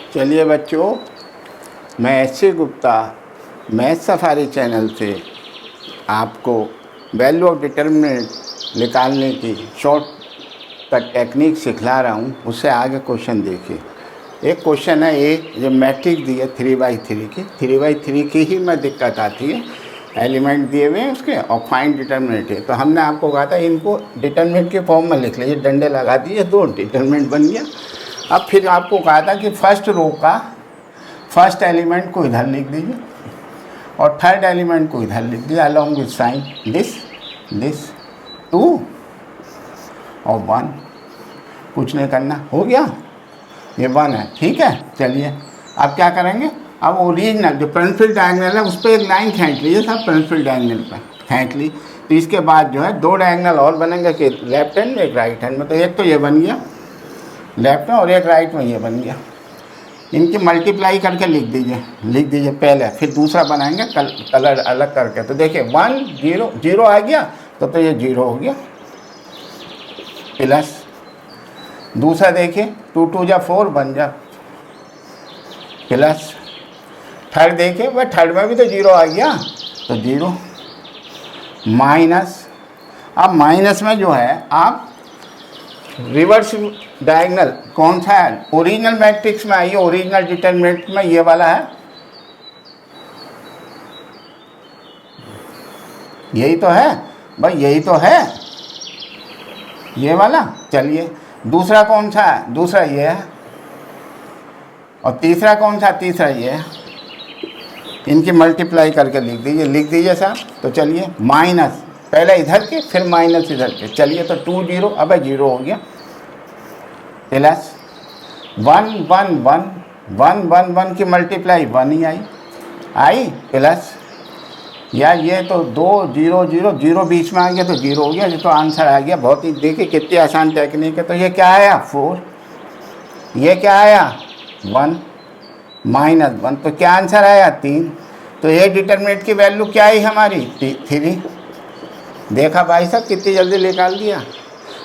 चलिए बच्चों, मैं SC. Gupta math safari channel से आपको वैल्यू ऑफ डिटर्मिनेंट निकालने की शॉर्ट कट टेक्निक सिखला रहा हूँ। उससे आगे क्वेश्चन देखिए। एक क्वेश्चन है, एक जो मैट्रिक्स दी है 3/3 की, 3/3 की ही में दिक्कत आती है। एलिमेंट दिए हुए हैं उसके और फाइंड डिटर्मिनेंट है। तो हमने आपको कहा था इनको डिटर्मिनेंट के फॉर्म में लिख लीजिए, डंडे लगा दिए, 2 डिटर्मिनेंट बन गया। अब फिर आपको कहा था कि फर्स्ट रो का फर्स्ट एलिमेंट को इधर लिख दीजिए और थर्ड एलिमेंट को इधर लिख दीजिए अलॉन्ग विथ साइन दिस 2 और 1। कुछ नहीं करना, हो गया, ये 1 है, ठीक है। चलिए अब क्या करेंगे, अब ओरिजिनल जो प्रिंसिपल डायगोनल है उस पर एक लाइन खींच लीजिए सब, प्रिंसिपल डायगोनल पर खींच ली। तो इसके बाद जो है 2 डायगोनल और बनेंगे कि लेफ्ट हैंड में एक राइट हैंड में। तो एक तो ये बन गया लेफ्ट में और एक राइट में ये बन गया। इनकी मल्टीप्लाई करके लिख दीजिए पहले, फिर दूसरा बनाएंगे कलर अलग करके। तो देखिए 1 0 0 आ गया तो ये 0 हो गया, प्लस दूसरा देखिए 2 2 जा 4 बन जा, प्लस थर्ड देखिए वह थर्ड में भी तो 0 आ गया तो 0, माइनस। अब माइनस में जो है आप रिवर्स डायगोनल कौन सा है, ओरिजिनल मैट्रिक्स में आइए, ओरिजिनल डिटर्मिनेंट में ये वाला है, यही तो है भाई, यही तो है ये वाला। चलिए दूसरा कौन सा है, दूसरा ये है, और तीसरा कौन सा, तीसरा ये है। इनकी मल्टीप्लाई करके लिख दीजिए साहब। तो चलिए माइनस पहले इधर के फिर माइनस इधर के। चलिए तो 2 0 अब 0 हो गया, प्लस 1 1 1 1 1 1 की मल्टीप्लाई 1 ही आई, प्लस या ये तो 2 0 0 0 बीच में आ गया तो 0 हो गया। ये तो आंसर आ गया। बहुत ही देखिए कितनी आसान टेक्निक है। तो ये क्या आया 4, ये क्या आया 1 माइनस 1, तो क्या आंसर आया 3। तो ये डिटर्मिनेंट की वैल्यू क्या आई हमारी 3। देखा भाई साहब कितनी जल्दी निकाल दिया।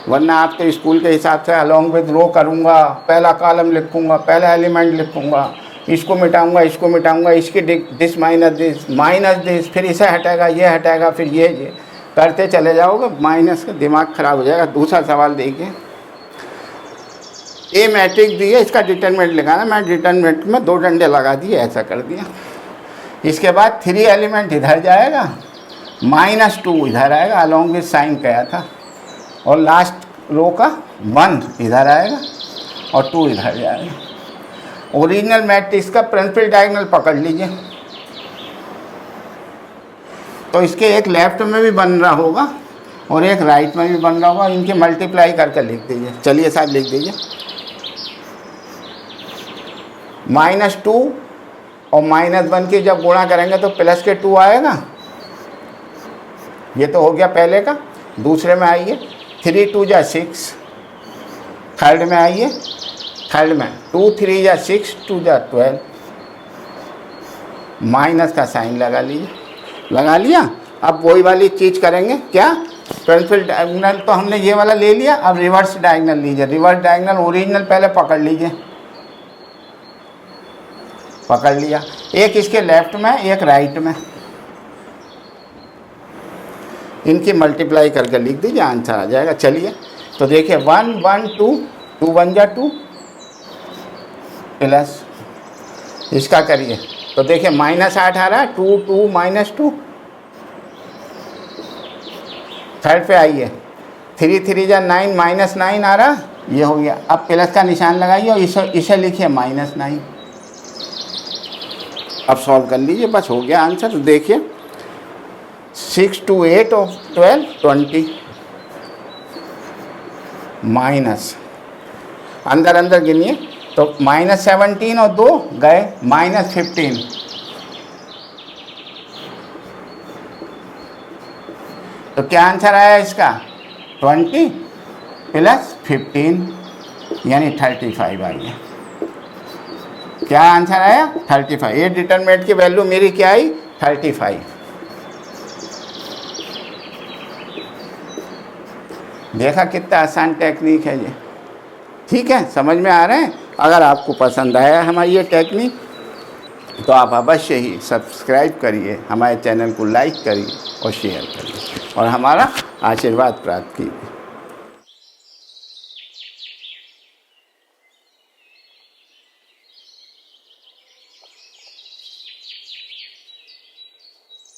वरना आप तो स्कूल के हिसाब से अलॉन्ग विद रो करूँगा, पहला कॉलम लिखूँगा, पहला एलिमेंट लिखूँगा, इसको मिटाऊँगा, इसकी दिस माइनस दिस, फिर इसे हटाएगा, ये हटाएगा, फिर ये करते चले जाओगे, माइनस का दिमाग खराब हो जाएगा। दूसरा सवाल देखिए, ए मैट्रिक्स दी है, इसका डिटर्मिनेंट लिखाना। मैं डिटर्मिनेंट में 2 डंडे लगा दिए, ऐसा कर दिया। इसके बाद 3 एलिमेंट इधर जाएगा, -2 इधर आएगा अलॉन्ग विथ साइन कहा था, और लास्ट रो का 1 इधर आएगा और 2 इधर जाएगा। ओरिजिनल मैट्रिक्स का प्रिंसिपल डायगोनल पकड़ लीजिए। तो इसके एक लेफ्ट में भी बन रहा होगा और एक राइट में भी बन रहा होगा, इनकी मल्टीप्लाई करके लिख दीजिए। चलिए साहब लिख दीजिए, -2 और -1 की जब गुणा करेंगे तो प्लस के 2 आएगा। ये तो हो गया पहले का। दूसरे में आइए, 3 2 जा 6, थर्ड में आइए, थर्ड में 2 3 जा 6 2 जा 12, माइनस का साइन लगा लीजिए, लगा लिया। अब वही वाली चीज़ करेंगे, क्या प्रिंसिपल डायगोनल तो हमने ये वाला ले लिया, अब रिवर्स डायगोनल लीजिए। रिवर्स डायगोनल ओरिजिनल पहले पकड़ लीजिए, पकड़ लिया। एक इसके लेफ्ट में एक राइट में, इनकी मल्टीप्लाई करके लिख दीजिए, आंसर आ जाएगा। चलिए तो देखिए 1 1 2 2 1 जा 2, प्लस इसका करिए तो देखिए -8 आ रहा है, 2 2 -2। थर्ड पे आइए, 3 3 जा 9 -9 आ रहा, ये हो गया। अब प्लस का निशान लगाइए और इसे लिखिए -9। अब सॉल्व कर लीजिए, बस हो गया आंसर। तो देखिए 6 2 8 और 12 20, माइनस अंदर अंदर गिनिए तो -17 और 2 गए, -15। तो क्या आंसर आया इसका 20 + 15 यानी 35 आ गया। क्या आंसर आया 35। ये डिटर्मिनेंट की वैल्यू मेरी क्या आई 35। देखा कितना आसान टेक्निक है ये। ठीक है, समझ में आ रहे हैं। अगर आपको पसंद आया हमारी ये टेक्निक तो आप अवश्य ही सब्सक्राइब करिए, हमारे चैनल को लाइक करिए और शेयर करिए और हमारा आशीर्वाद प्राप्त कीजिए।